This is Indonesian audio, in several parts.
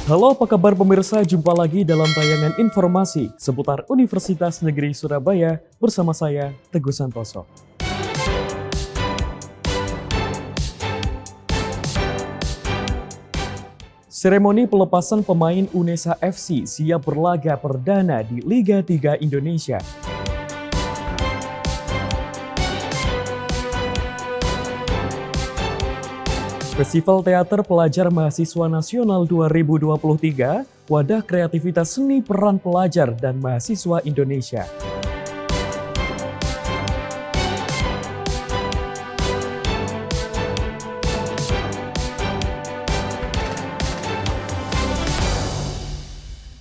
Halo, apa kabar pemirsa? Jumpa lagi dalam tayangan informasi seputar Universitas Negeri Surabaya bersama saya, Teguh Santoso. Seremoni pelepasan pemain Unesa FC siap berlaga perdana di Liga 3 Indonesia. Festival Teater Pelajar Mahasiswa Nasional 2023, wadah kreativitas seni peran pelajar dan mahasiswa Indonesia.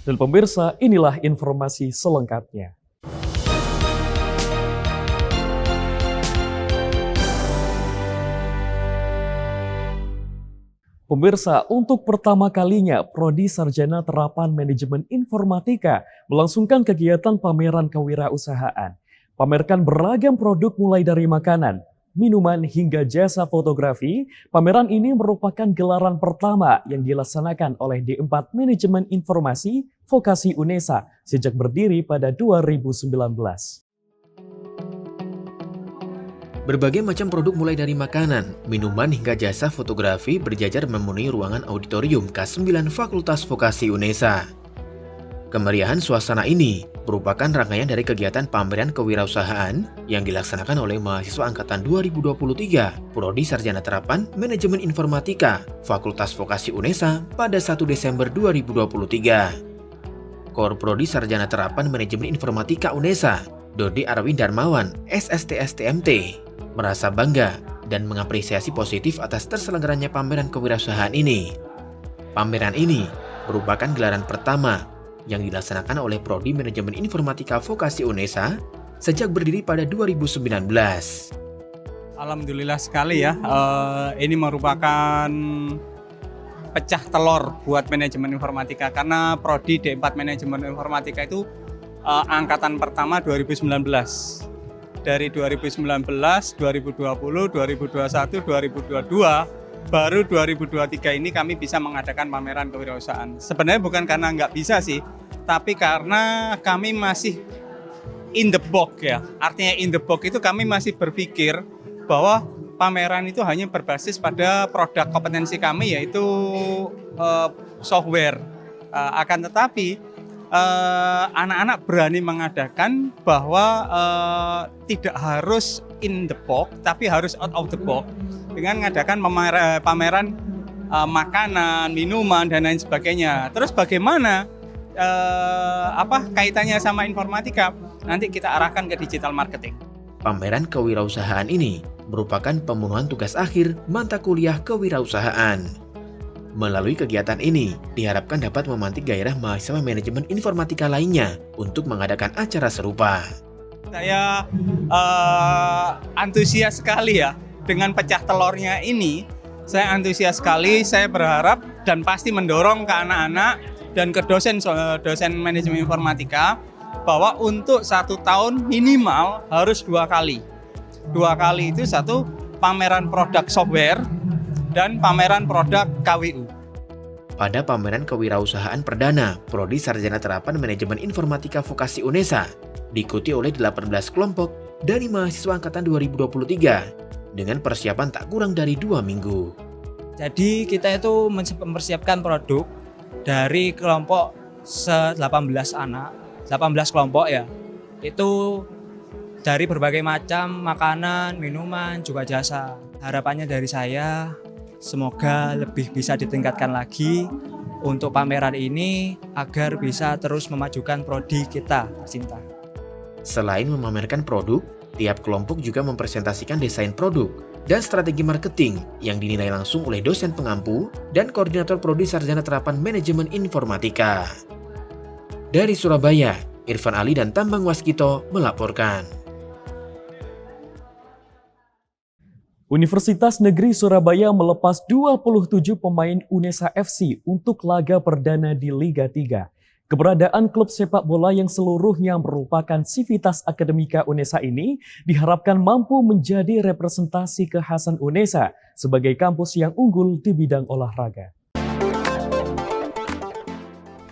Dan pemirsa, inilah informasi selengkapnya. Pemirsa, untuk pertama kalinya, Prodi Sarjana Terapan Manajemen Informatika melangsungkan kegiatan pameran kewirausahaan. Pamerkan beragam produk mulai dari makanan, minuman hingga jasa fotografi. Pameran ini merupakan gelaran pertama yang dilaksanakan oleh D4 Manajemen Informasi Vokasi Unesa sejak berdiri pada 2019. Berbagai macam produk mulai dari makanan, minuman hingga jasa fotografi berjajar memenuhi ruangan auditorium K9 Fakultas Vokasi Unesa. Kemeriahan suasana ini merupakan rangkaian dari kegiatan pameran kewirausahaan yang dilaksanakan oleh mahasiswa angkatan 2023 Prodi Sarjana Terapan Manajemen Informatika Fakultas Vokasi Unesa pada 1 Desember 2023. Kor Prodi Sarjana Terapan Manajemen Informatika Unesa, Dodi Arwin Darmawan, SST/STMT, merasa bangga dan mengapresiasi positif atas terselenggaranya pameran kewirausahaan ini. Pameran ini merupakan gelaran pertama yang dilaksanakan oleh Prodi Manajemen Informatika Vokasi Unesa sejak berdiri pada 2019. Alhamdulillah sekali ya, ini merupakan pecah telur buat manajemen informatika karena Prodi D4 Manajemen Informatika itu angkatan pertama 2019. Dari 2019, 2020, 2021, 2022, baru 2023 ini kami bisa mengadakan pameran kewirausahaan. Sebenarnya bukan karena nggak bisa sih, tapi karena kami masih in the box ya. Artinya in the box itu kami masih berpikir bahwa pameran itu hanya berbasis pada produk kompetensi kami yaitu software. Akan tetapi anak-anak berani mengadakan bahwa tidak harus in the box tapi harus out of the box dengan mengadakan pameran makanan, minuman dan lain sebagainya. Terus bagaimana kaitannya sama informatika? Nanti kita arahkan ke digital marketing. Pameran kewirausahaan ini merupakan pemenuhan tugas akhir mata kuliah kewirausahaan. Melalui kegiatan ini, diharapkan dapat memantik gairah mahasiswa manajemen informatika lainnya untuk mengadakan acara serupa. Saya antusias sekali ya dengan pecah telurnya ini. Saya antusias sekali, saya berharap dan pasti mendorong ke anak-anak dan ke dosen manajemen informatika bahwa untuk 1 tahun minimal harus 2 kali. 2 kali itu satu pameran produk software dan pameran produk KWU. Pada pameran kewirausahaan perdana Prodi Sarjana Terapan Manajemen Informatika Vokasi Unesa diikuti oleh 18 kelompok dari mahasiswa angkatan 2023 dengan persiapan tak kurang dari 2 minggu. Jadi kita itu mempersiapkan produk dari kelompok 18 anak, 18 kelompok ya. Itu dari berbagai macam makanan, minuman, juga jasa. Harapannya dari saya semoga lebih bisa ditingkatkan lagi untuk pameran ini agar bisa terus memajukan prodi kita tercinta. Selain memamerkan produk, tiap kelompok juga mempresentasikan desain produk dan strategi marketing yang dinilai langsung oleh dosen pengampu dan koordinator Prodi Sarjana Terapan Manajemen Informatika. Dari Surabaya, Irfan Ali dan Tambang Waskito melaporkan. Universitas Negeri Surabaya melepas 27 pemain Unesa FC untuk laga perdana di Liga 3. Keberadaan klub sepak bola yang seluruhnya merupakan sivitas akademika Unesa ini diharapkan mampu menjadi representasi kekhasan Unesa sebagai kampus yang unggul di bidang olahraga.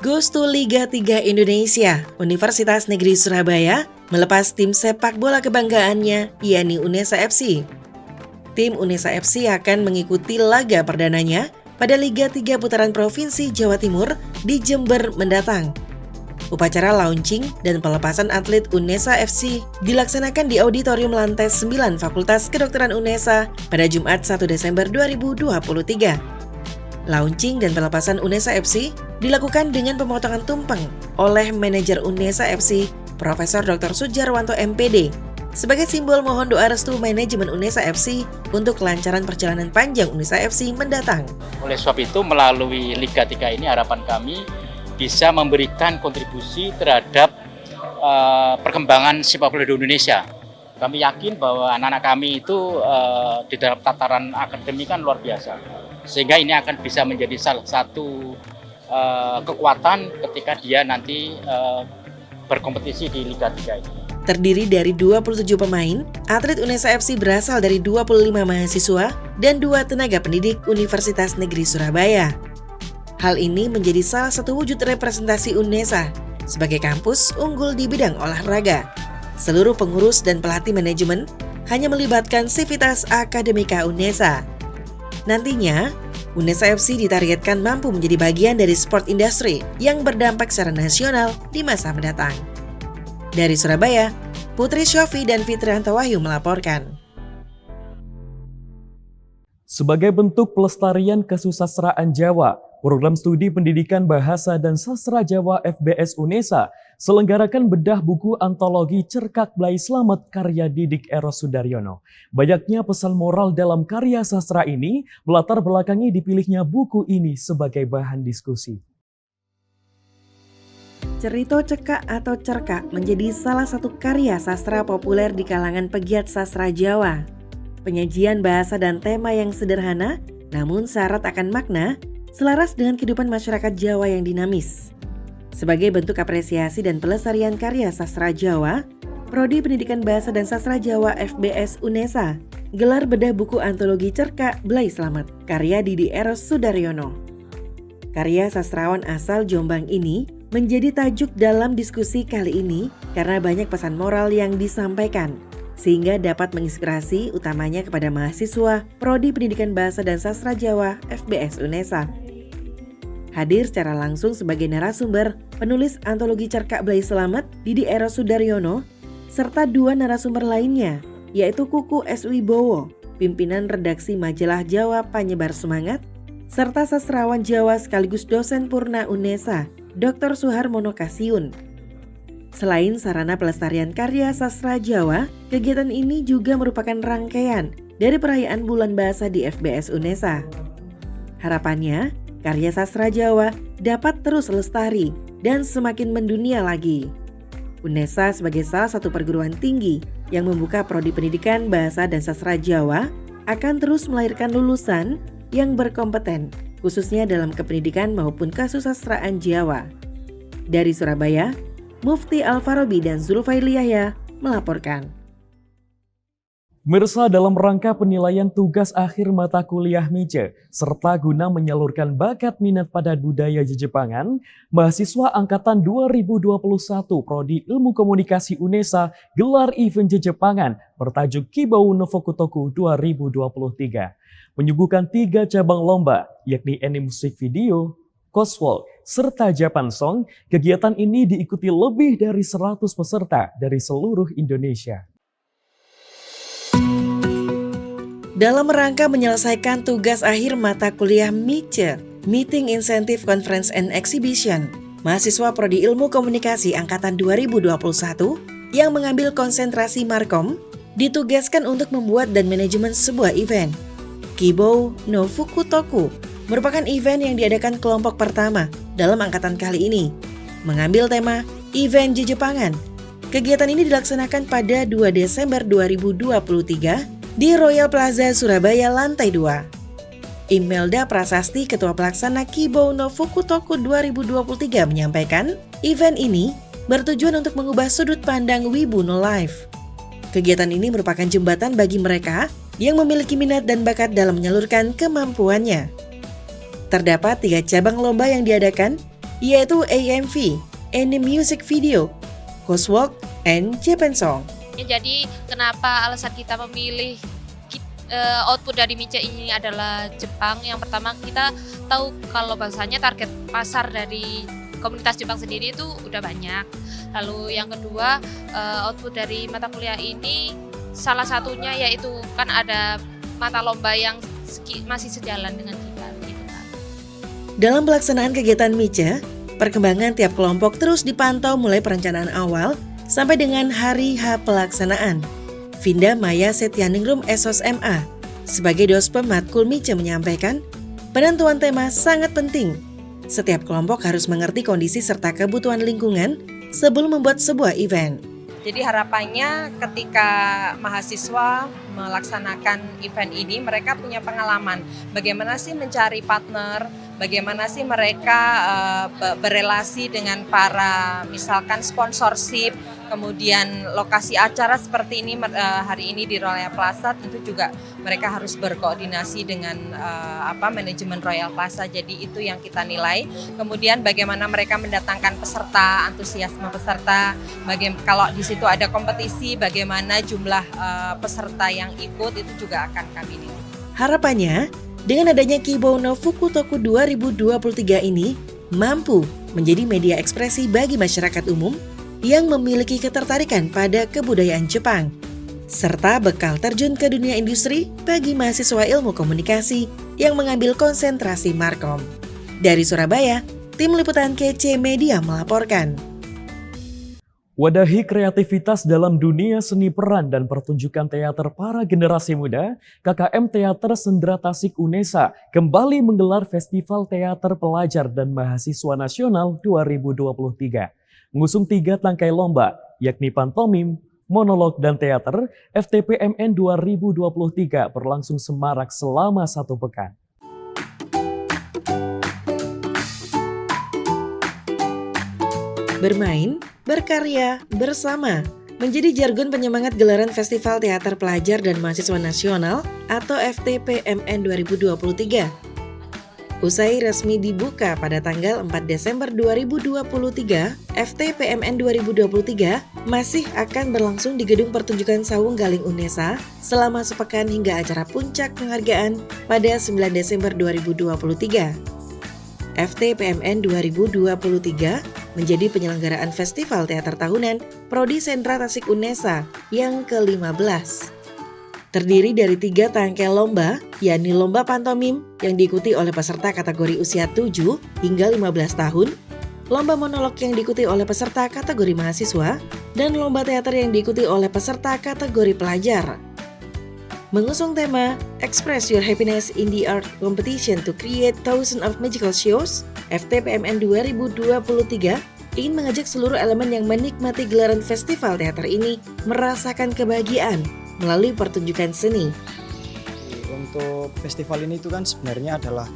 Goes to Liga 3 Indonesia. Universitas Negeri Surabaya melepas tim sepak bola kebanggaannya, yakni Unesa FC. Tim Unesa FC akan mengikuti laga perdananya pada Liga 3 Putaran Provinsi Jawa Timur di Jember mendatang. Upacara launching dan pelepasan atlet Unesa FC dilaksanakan di Auditorium Lantai 9 Fakultas Kedokteran Unesa pada Jumat 1 Desember 2023. Launching dan pelepasan Unesa FC dilakukan dengan pemotongan tumpeng oleh manajer Unesa FC, Profesor Dr. Sujarwanto MPD, sebagai simbol mohon doa restu manajemen Unesa FC untuk kelancaran perjalanan panjang Unesa FC mendatang. Oleh sebab itu, melalui Liga 3 ini harapan kami bisa memberikan kontribusi terhadap perkembangan sepak bola di Indonesia. Kami yakin bahwa anak-anak kami itu di dalam tataran akademik kan luar biasa. Sehingga ini akan bisa menjadi salah satu kekuatan ketika dia nanti berkompetisi di Liga 3 ini. Terdiri dari 27 pemain, atlet Unesa FC berasal dari 25 mahasiswa dan 2 tenaga pendidik Universitas Negeri Surabaya. Hal ini menjadi salah satu wujud representasi Unesa sebagai kampus unggul di bidang olahraga. Seluruh pengurus dan pelatih manajemen hanya melibatkan sivitas akademika Unesa. Nantinya, Unesa FC ditargetkan mampu menjadi bagian dari sport industry yang berdampak secara nasional di masa mendatang. Dari Surabaya, Putri Syofi dan Fitrianto Wahyu melaporkan. Sebagai bentuk pelestarian kesusastraan Jawa, Program Studi Pendidikan Bahasa dan Sastra Jawa FBS Unesa selenggarakan bedah buku antologi Cerkak Blai Slamet karya Didik Eros Sudaryono. Banyaknya pesan moral dalam karya sastra ini melatar belakangi dipilihnya buku ini sebagai bahan diskusi. Cerito Cekak atau Cerkak menjadi salah satu karya sastra populer di kalangan pegiat sastra Jawa. Penyajian bahasa dan tema yang sederhana, namun syarat akan makna, selaras dengan kehidupan masyarakat Jawa yang dinamis. Sebagai bentuk apresiasi dan pelestarian karya sastra Jawa, Prodi Pendidikan Bahasa dan Sastra Jawa FBS Unesa gelar bedah buku antologi Cerkak Blai Slamet karya Didi Eros Sudaryono. Karya sastrawan asal Jombang ini menjadi tajuk dalam diskusi kali ini karena banyak pesan moral yang disampaikan, sehingga dapat menginspirasi utamanya kepada mahasiswa Prodi Pendidikan Bahasa dan Sastra Jawa FBS Unesa. Hadir secara langsung sebagai narasumber penulis antologi Cerkak Blai Slamet Didi Eros Sudaryono serta 2 narasumber lainnya, yaitu Kuku S. Wibowo, pimpinan redaksi majalah Jawa Panyebar Semangat, serta sastrawan Jawa sekaligus dosen Purna Unesa, Dr. Suharmono Kasiun. Selain sarana pelestarian karya sastra Jawa, kegiatan ini juga merupakan rangkaian dari perayaan Bulan Bahasa di FBS Unesa. Harapannya, karya sastra Jawa dapat terus lestari dan semakin mendunia lagi. Unesa sebagai salah satu perguruan tinggi yang membuka prodi pendidikan bahasa dan sastra Jawa akan terus melahirkan lulusan yang berkompeten, khususnya dalam kependidikan maupun kesusastraan Jawa. Dari Surabaya, Mufti Al-Farabi dan Zulfaili Yahya melaporkan. Mirsa, dalam rangka penilaian tugas akhir mata kuliah MICE, serta guna menyalurkan bakat minat pada budaya Jejepangan, mahasiswa Angkatan 2021 Prodi Ilmu Komunikasi Unesa gelar event Jejepangan bertajuk Kibau no Fukutoku 2023. Menyuguhkan 3 cabang lomba, yakni anime musik video, coswalk, serta Japan Song. Kegiatan ini diikuti lebih dari 100 peserta dari seluruh Indonesia. Dalam rangka menyelesaikan tugas akhir mata kuliah MICE, Meeting Incentive Conference and Exhibition, mahasiswa Prodi Ilmu Komunikasi Angkatan 2021 yang mengambil konsentrasi Markom ditugaskan untuk membuat dan manajemen sebuah event. Kibou no Fukutoku merupakan event yang diadakan kelompok pertama dalam angkatan kali ini, mengambil tema event Jejepangan. Kegiatan ini dilaksanakan pada 2 Desember 2023 di Royal Plaza Surabaya lantai 2. Imelda Prasasti, Ketua Pelaksana Kibou no Fukutoku 2023 menyampaikan, event ini bertujuan untuk mengubah sudut pandang Wibu no Life. Kegiatan ini merupakan jembatan bagi mereka yang memiliki minat dan bakat dalam menyalurkan kemampuannya. Terdapat 3 cabang lomba yang diadakan, yaitu AMV, Any Music Video, Coswalk, and Japan Song. Ya, jadi kenapa alasan kita memilih output dari Mice ini adalah Jepang? Yang pertama, kita tahu kalau bahasanya target pasar dari komunitas Jepang sendiri itu udah banyak. Lalu yang kedua, output dari mata kuliah ini salah satunya yaitu kan ada mata lomba yang masih sejalan dengan kita gitu kan. Dalam pelaksanaan kegiatan Mice, perkembangan tiap kelompok terus dipantau mulai perencanaan awal sampai dengan hari H pelaksanaan. Vinda Maya Setianingrum SOS MA sebagai Dospem Matkul Mice menyampaikan, penentuan tema sangat penting. Setiap kelompok harus mengerti kondisi serta kebutuhan lingkungan sebelum membuat sebuah event. Jadi harapannya ketika mahasiswa melaksanakan event ini, mereka punya pengalaman bagaimana sih mencari partner, bagaimana sih mereka berelasi dengan para misalkan sponsorship, kemudian lokasi acara seperti ini hari ini di Royal Plaza, tentu juga mereka harus berkoordinasi dengan manajemen Royal Plaza. Jadi itu yang kita nilai. Kemudian bagaimana mereka mendatangkan peserta, antusiasme peserta, kalau di situ ada kompetisi, bagaimana jumlah peserta yang ikut, itu juga akan kami nilai. Harapannya, dengan adanya Kibo no Fukutoku 2023 ini mampu menjadi media ekspresi bagi masyarakat umum yang memiliki ketertarikan pada kebudayaan Jepang, serta bekal terjun ke dunia industri bagi mahasiswa ilmu komunikasi yang mengambil konsentrasi Markom. Dari Surabaya, tim liputan KC Media melaporkan. Wadahi kreativitas dalam dunia seni peran dan pertunjukan teater para generasi muda, KKM Teater Sendera Tasik UNESA kembali menggelar Festival Teater Pelajar dan Mahasiswa Nasional 2023. Mengusung 3 tangkai lomba, yakni pantomim, monolog, dan teater, FTPMN 2023 berlangsung semarak selama 1 pekan. Bermain, berkarya, bersama menjadi jargon penyemangat gelaran Festival Teater Pelajar dan Mahasiswa Nasional atau FTPMN 2023. Usai resmi dibuka pada tanggal 4 Desember 2023, FTPMN 2023 masih akan berlangsung di Gedung Pertunjukan Sawung Galing UNESA selama sepekan hingga acara puncak penghargaan pada 9 Desember 2023. FTPMN 2023 menjadi penyelenggaraan Festival Teater Tahunan Prodi Sendera Tasik UNESA yang ke-15. Terdiri dari 3 tangkai lomba, yakni lomba pantomim yang diikuti oleh peserta kategori usia 7 hingga 15 tahun, lomba monolog yang diikuti oleh peserta kategori mahasiswa, dan lomba teater yang diikuti oleh peserta kategori pelajar. Mengusung tema Express Your Happiness in the Art Competition to Create Thousands of Magical Shows, FTPMN 2023 ingin mengajak seluruh elemen yang menikmati gelaran festival teater ini merasakan kebahagiaan melalui pertunjukan seni. Untuk festival ini itu kan sebenarnya adalah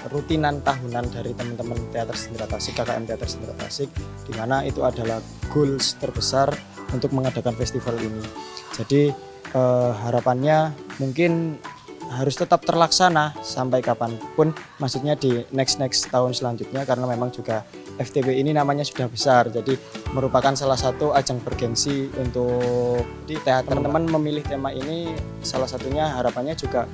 rutinan tahunan dari teman-teman Teater Sendera Tasik, KKM Teater Sendera Tasik, di mana itu adalah goals terbesar untuk mengadakan festival ini. Jadi harapannya mungkin harus tetap terlaksana sampai kapanpun, maksudnya di next tahun selanjutnya, karena memang juga FTP ini namanya sudah besar, jadi merupakan salah satu ajang bergengsi untuk di teater. Teman-teman memilih tema ini salah satunya harapannya juga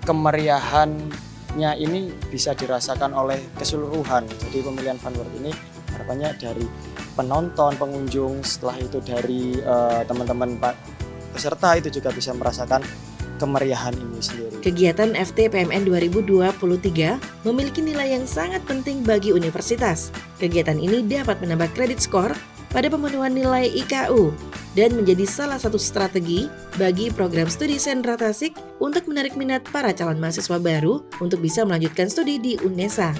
kemeriahannya ini bisa dirasakan oleh keseluruhan. Jadi pemilihan fanword ini harapannya dari penonton, pengunjung, setelah itu dari teman-teman peserta itu juga bisa merasakan kemeriahan ini sendiri. Kegiatan FTPMN 2023 memiliki nilai yang sangat penting bagi universitas. Kegiatan ini dapat menambah kredit skor pada pemenuhan nilai IKU dan menjadi salah satu strategi bagi program studi Sendera Tasik untuk menarik minat para calon mahasiswa baru untuk bisa melanjutkan studi di UNESA.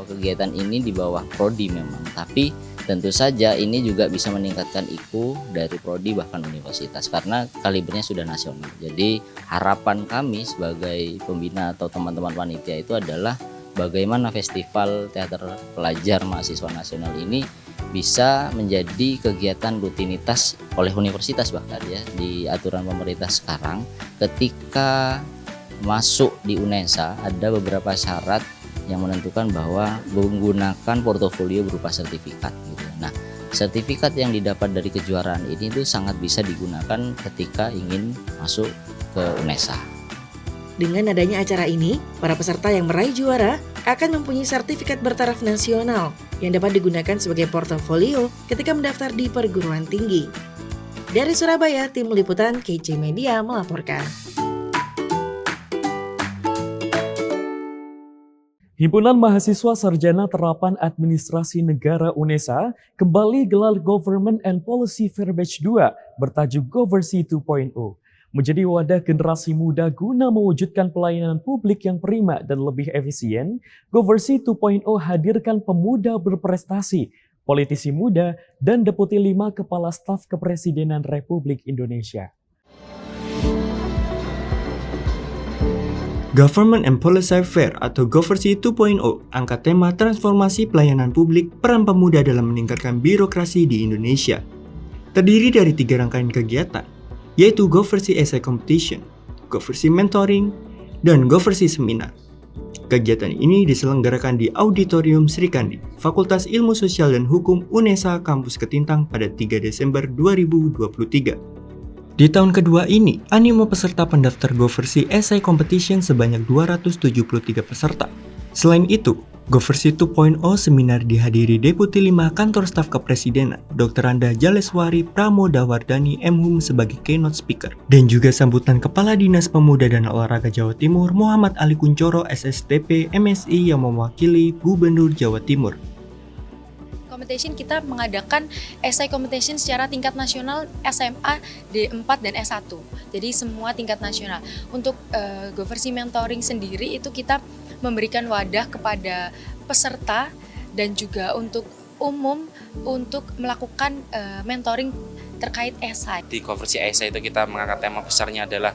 Kegiatan ini di bawah prodi memang, tapi tentu saja ini juga bisa meningkatkan IKU dari prodi bahkan universitas karena kalibernya sudah nasional. Jadi harapan kami sebagai pembina atau teman-teman panitia itu adalah bagaimana festival teater pelajar mahasiswa nasional ini bisa menjadi kegiatan rutinitas oleh universitas, bahkan ya di aturan pemerintah sekarang ketika masuk di UNESA ada beberapa syarat yang menentukan bahwa menggunakan portofolio berupa sertifikat gitu. Nah, sertifikat yang didapat dari kejuaraan ini tuh sangat bisa digunakan ketika ingin masuk ke UNESA. Dengan adanya acara ini, para peserta yang meraih juara akan mempunyai sertifikat bertaraf nasional yang dapat digunakan sebagai portofolio ketika mendaftar di perguruan tinggi. Dari Surabaya, Tim Liputan KC Media melaporkan. Himpunan Mahasiswa Sarjana Terapan Administrasi Negara UNESA kembali gelar Government and Policy Fair Batch 2 bertajuk Goversi 2.0. Menjadi wadah generasi muda guna mewujudkan pelayanan publik yang prima dan lebih efisien, Goversi 2.0 hadirkan pemuda berprestasi, politisi muda, dan Deputi 5 Kepala Staf Kepresidenan Republik Indonesia. Government and Policy Fair atau Goversi 2.0 angkat tema transformasi pelayanan publik peran pemuda dalam meningkatkan birokrasi di Indonesia. Terdiri dari 3 rangkaian kegiatan, yaitu Goversi Essay Competition, Goversi Mentoring, dan Goversi Seminar. Kegiatan ini diselenggarakan di Auditorium Sri Kandi, Fakultas Ilmu Sosial dan Hukum UNESA Kampus Ketintang pada 3 Desember 2023. Di tahun kedua ini, animo peserta pendaftar Goversi Essay Competition sebanyak 273 peserta. Selain itu, Goversi 2.0 seminar dihadiri Deputi 5 Kantor Staf Kepresidenan, Dr. Randa Jaleswari Pramodawardhani MHum sebagai keynote speaker, dan juga sambutan Kepala Dinas Pemuda dan Olahraga Jawa Timur Muhammad Ali Kuncoro SSTP MSI yang mewakili Gubernur Jawa Timur. Competition kita mengadakan essay competition secara tingkat nasional SMA D4 dan S1. Jadi semua tingkat nasional. Untuk Goversi mentoring sendiri itu kita memberikan wadah kepada peserta dan juga untuk umum untuk melakukan mentoring terkait esai. Di Goversi Essay itu kita mengangkat tema besarnya adalah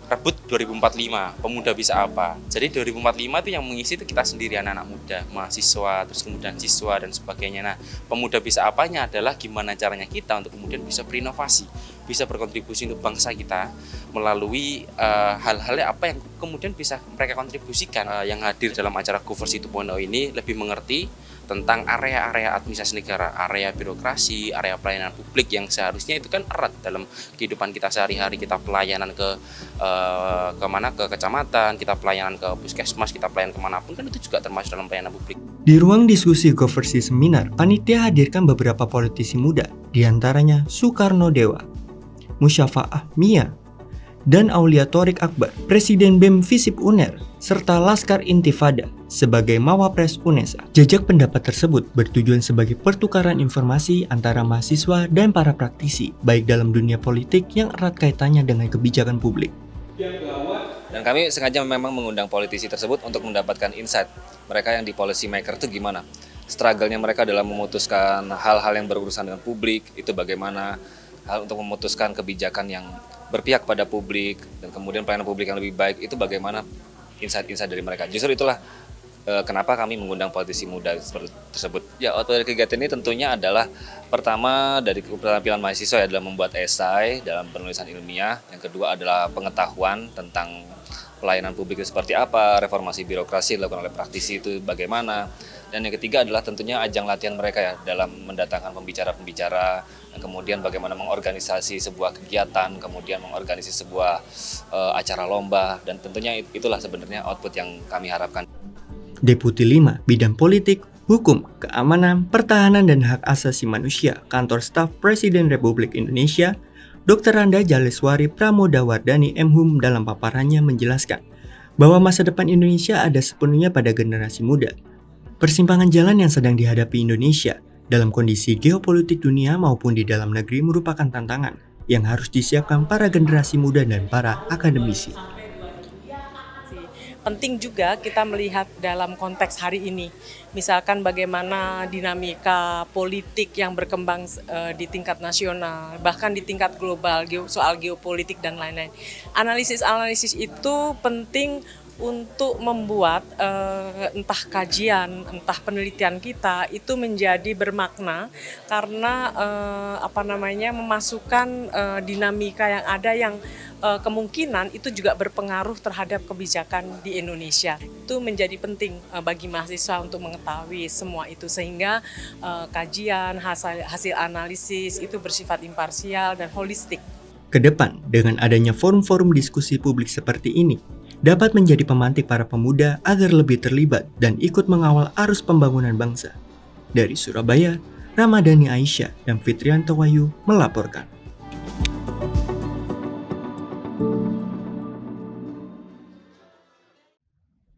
Rebut 2045, pemuda bisa apa? Jadi 2045 itu yang mengisi itu kita sendiri, anak-anak muda, mahasiswa, terus kemudian siswa dan sebagainya. Nah, pemuda bisa apanya adalah gimana caranya kita untuk kemudian bisa berinovasi, bisa berkontribusi untuk bangsa kita melalui hal-hal apa yang kemudian bisa mereka kontribusikan. Yang hadir dalam acara Goversi 2.0 ini lebih mengerti tentang area-area administrasi negara, area birokrasi, area pelayanan publik yang seharusnya itu kan erat dalam kehidupan kita sehari-hari. Kita pelayanan ke kecamatan, kita pelayanan ke puskesmas, kita pelayanan kemanapun kan itu juga termasuk dalam pelayanan publik. Di ruang diskusi Goversi Seminar, panitia hadirkan beberapa politisi muda, diantaranya Soekarno Dewa, Musyafa'ah Mia, dan Aulia Thorik Akbar, Presiden BEM Visip UNER, serta Laskar Intifada sebagai Mawapres UNESA. Jajak pendapat tersebut bertujuan sebagai pertukaran informasi antara mahasiswa dan para praktisi, baik dalam dunia politik yang erat kaitannya dengan kebijakan publik. Dan kami sengaja memang mengundang politisi tersebut untuk mendapatkan insight mereka yang di policy maker itu gimana. Struggle-nya mereka dalam memutuskan hal-hal yang berurusan dengan publik, itu bagaimana, hal untuk memutuskan kebijakan yang berpihak pada publik, dan kemudian pelayanan publik yang lebih baik, itu bagaimana insight-insight dari mereka. Justru itulah kenapa kami mengundang politisi muda tersebut. Ya, output dari kegiatan ini tentunya adalah pertama dari keterampilan mahasiswa ya dalam membuat esai, dalam penulisan ilmiah. Yang kedua adalah pengetahuan tentang pelayanan publik itu seperti apa, reformasi birokrasi dilakukan oleh praktisi itu bagaimana. Dan yang ketiga adalah tentunya ajang latihan mereka ya dalam mendatangkan pembicara-pembicara, dan kemudian bagaimana mengorganisasi sebuah kegiatan, kemudian mengorganisasi sebuah acara lomba, dan tentunya itulah sebenarnya output yang kami harapkan. Deputi 5 Bidang Politik, Hukum, Keamanan, Pertahanan, dan Hak Asasi Manusia, Kantor Staf Presiden Republik Indonesia, Dr. Randa Jaleswari Pramodawardhani MHum dalam paparannya menjelaskan bahwa masa depan Indonesia ada sepenuhnya pada generasi muda. Persimpangan jalan yang sedang dihadapi Indonesia dalam kondisi geopolitik dunia maupun di dalam negeri merupakan tantangan yang harus disiapkan para generasi muda dan para akademisi. Penting juga kita melihat dalam konteks hari ini, misalkan bagaimana dinamika politik yang berkembang di tingkat nasional, bahkan di tingkat global, soal geopolitik dan lain-lain. Analisis-analisis itu penting untuk membuat entah kajian, entah penelitian kita itu menjadi bermakna karena memasukkan dinamika yang ada yang kemungkinan itu juga berpengaruh terhadap kebijakan di Indonesia. Itu menjadi penting bagi mahasiswa untuk mengetahui semua itu sehingga kajian, hasil analisis itu bersifat imparsial dan holistik. Kedepan, dengan adanya forum-forum diskusi publik seperti ini, dapat menjadi pemantik para pemuda agar lebih terlibat dan ikut mengawal arus pembangunan bangsa. Dari Surabaya, Ramadhani Aisyah dan Fitrianto Wahyu melaporkan.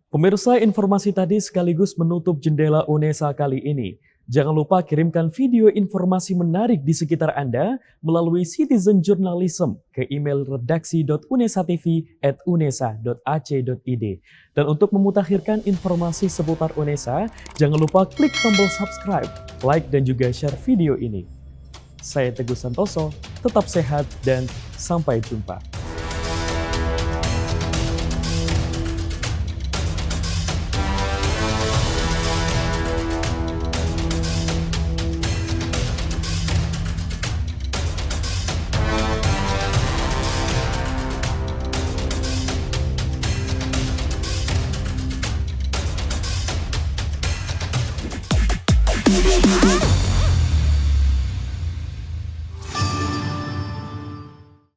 Pemirsa, informasi tadi sekaligus menutup jendela UNESA kali ini. Jangan lupa kirimkan video informasi menarik di sekitar Anda melalui Citizen Journalism ke email redaksi.unesatv@unesa.ac.id. Dan untuk memutakhirkan informasi seputar UNESA, jangan lupa klik tombol subscribe, like, dan juga share video ini. Saya Teguh Santoso, tetap sehat dan sampai jumpa.